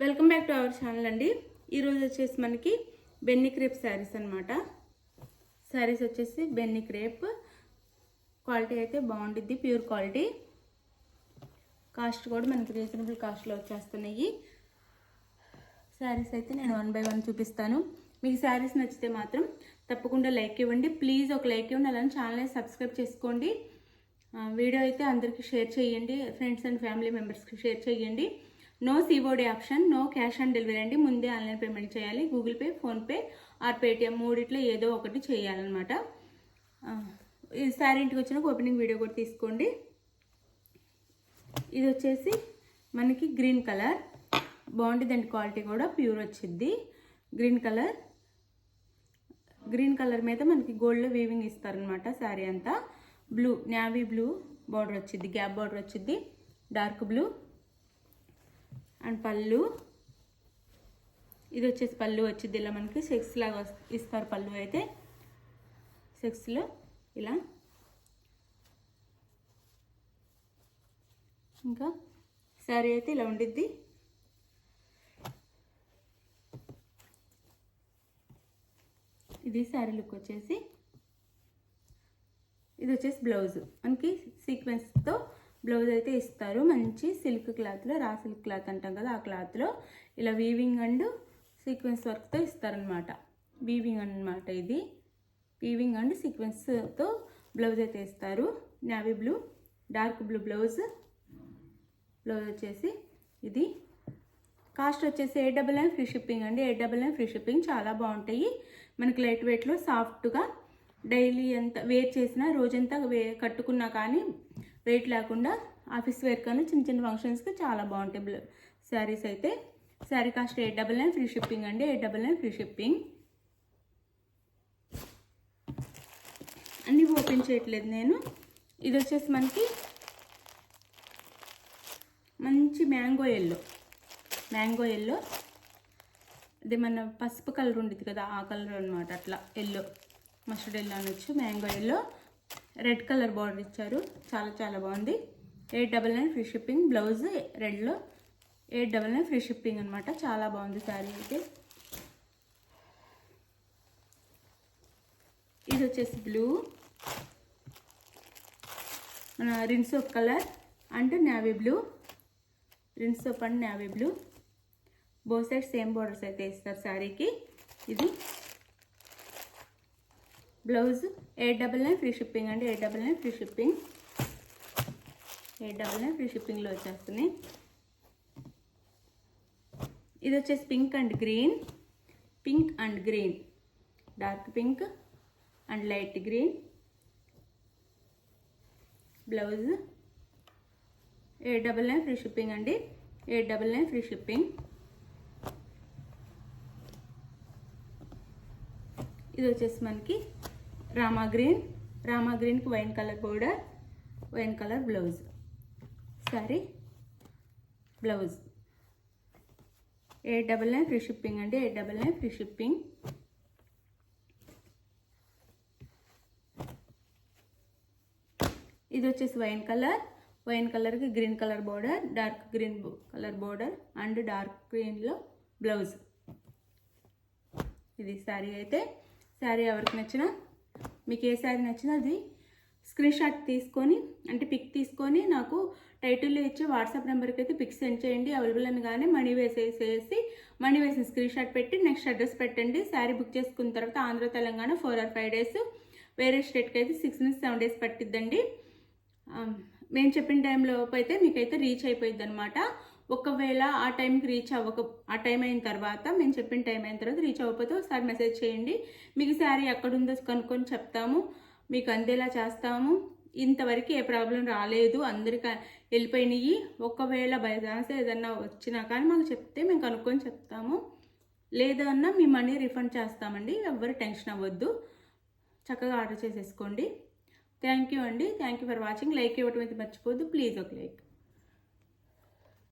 Welcome back to our channel అండి. ఈరోజు వచ్చేసి మనకి బెన్నీ క్రేప్ శారీస్ అనమాట. శారీస్ వచ్చేసి బెన్నీ క్రేప్ క్వాలిటీ అయితే బాగుంటుంది, ప్యూర్ క్వాలిటీ. కాస్ట్ కూడా మనకి రీజనబుల్ కాస్ట్లో వచ్చేస్తున్నాయి. శారీస్ అయితే నేను 1 by 1 చూపిస్తాను. మీకు శారీస్ నచ్చితే మాత్రం తప్పకుండా లైక్ ఇవ్వండి. ప్లీజ్ ఒక లైక్ ఇవ్వండి, అలానే ఛానల్ని సబ్స్క్రైబ్ చేసుకోండి. వీడియో అయితే అందరికీ షేర్ చేయండి, ఫ్రెండ్స్ అండ్ ఫ్యామిలీ మెంబర్స్కి షేర్ చేయండి. No COD option, no cash on delivery అండి. ముందే ఆన్లైన్ పేమెంట్ చేయాలి. Google Pay, PhonePe or Paytm మూడిట్లో ఏదో ఒకటి చేయాలన్నమాట. ఈ శారీ ఇంటికి వచ్చినాక ఓపెనింగ్ వీడియో కూడా తీసుకోండి. ఇది వచ్చేసి మనకి గ్రీన్ కలర్ బాగుంటుందండి, క్వాలిటీ కూడా ప్యూర్ వచ్చింది. గ్రీన్ కలర్ మీద మనకి గోల్డ్లో వీవింగ్ ఇస్తారనమాట. శారీ అంతా బ్లూ, నేవీ బ్లూ బార్డర్ వచ్చింది, గ్యాప్ బార్డర్ వచ్చింది, డార్క్ బ్లూ అండ్ పళ్ళు. ఇది వచ్చేసి పళ్ళు వచ్చింది, ఇలా మనకి సెక్స్ లాగా ఇస్తారు. పళ్ళు అయితే సెక్స్లో ఇలా. ఇంకా శారీ అయితే ఇలా ఉండిద్ది. ఇది శారీ లుక్ వచ్చేసి. ఇది వచ్చేసి బ్లౌజ్, మనకి సీక్వెన్స్తో బ్లౌజ్ అయితే ఇస్తారు. మంచి సిల్క్ క్లాత్లో, రా సిల్క్ క్లాత్ అంటాం కదా, ఆ క్లాత్లో ఇలా వీవింగ్ అండ్ సీక్వెన్స్ వర్క్తో ఇస్తారనమాట. వీవింగ్ అనమాట ఇది, వీవింగ్ అండ్ సీక్వెన్స్తో బ్లౌజ్ అయితే ఇస్తారు. Navy blue, dark blue blouse వచ్చేసి ఇది. కాస్ట్ వచ్చేసి 899 ఫ్రీ షిప్పింగ్ అండి. 899 ఫ్రీ షిప్పింగ్. చాలా బాగుంటాయి మనకి, లైట్ వెయిట్లో సాఫ్ట్గా. డైలీ ఎంత వేర్ చేసినా, రోజంతా కట్టుకున్నా కానీ వెయిట్ లేకుండా, ఆఫీస్ వేర్ కానీ చిన్న చిన్న ఫంక్షన్స్కి చాలా బాగుంటాయి శారీస్ అయితే. శారీ కాస్ట్ 899 ఫ్రీ షిప్పింగ్ అండి. 899 ఫ్రీ షిప్పింగ్. అన్నీ ఓపెన్ చేయట్లేదు నేను. ఇది వచ్చేసి మనకి మంచి మ్యాంగో ఎల్లో, అది మన పసుపు కలర్ ఉండేది కదా, ఆ కలర్ అనమాట. అట్లా ఎల్లో, మస్టర్డ్ ఎల్లో అనొచ్చు. Mango yellow, red colour border ఇచ్చారు. చాలా చాలా బాగుంది. 899 ఫ్రీ షిప్పింగ్. బ్లౌజ్ రెడ్లో 899 ఫ్రీ షిప్పింగ్ అనమాట. చాలా బాగుంది శారీ అయితే. ఇది వచ్చేసి బ్లూ, మన Rin soap colour and navy blue. Rin soap and navy blue, both side same borders అయితే ఇస్తారు శారీకి. ఇది బ్లౌజ్ 899 ఫ్రీ షిప్పింగ్ అండి. 899 ఫ్రీ షిప్పింగ్. 899 ఫ్రీ షిప్పింగ్లో వచ్చేస్తుంది. ఇది వచ్చేసి pink and green, dark pink and light green. Blouse 899 free shipping అండి. 899 ఫ్రీ షిప్పింగ్. ఇది వచ్చేసి మనకి రామా గ్రీన్కి wine colour border, wine colour blouse. Sorry blouse 899 free shipping అండి. 899 ఫ్రీ షిప్పింగ్. ఇది వచ్చేసి వైన్ కలర్కి green colour border, dark green colour border and dark గ్రీన్లో బ్లౌజ్. ఇది శారీ అయితే. శారీ ఎవరికి నచ్చినా, మీకు ఏ శారీ నచ్చినా అది స్క్రీన్ షాట్ తీసుకొని, అంటే పిక్ తీసుకొని నాకు టైటిల్లో ఇచ్చే వాట్సాప్ నెంబర్కి అయితే పిక్ సెండ్ చేయండి. అవైలబుల్ అనగానే మనీ వేసిన స్క్రీన్ షాట్ పెట్టి నెక్స్ట్ అడ్రస్ పెట్టండి. శారీ బుక్ చేసుకున్న తర్వాత ఆంధ్ర, తెలంగాణ 4 or 5 days, వేరే స్టేట్కి అయితే 6 నుంచి 7 days పట్టిద్దండి. మేము చెప్పిన టైంలో అయితే మీకైతే రీచ్ అయిపోయింది అనమాట. ఒకవేళ ఆ టైంకి ఆ టైం అయిన తర్వాత, మేము చెప్పిన టైం అయిన తర్వాత రీచ్ అవ్వకపోతే ఒకసారి మెసేజ్ చేయండి. మీకు శారీ ఎక్కడుందో కనుక్కొని చెప్తాము, మీకు అందేలా చేస్తాము. ఇంతవరకు ఏ ప్రాబ్లం రాలేదు, అందరికీ వెళ్ళిపోయినాయి. ఒకవేళ బై ఛాన్స్ ఏదన్నా వచ్చినా కానీ మాకు చెప్తే మేము కనుక్కొని చెప్తాము. లేదన్నా మీ మనీ రిఫండ్ చేస్తామండి. ఎవ్వరు టెన్షన్ అవ్వద్దు, చక్కగా ఆర్డర్ చేసేసుకోండి. థ్యాంక్ యూ అండి. Thank you for watching. Like ఇవ్వటం అయితే మర్చిపోద్దు ప్లీజ్. ఒక లైక్.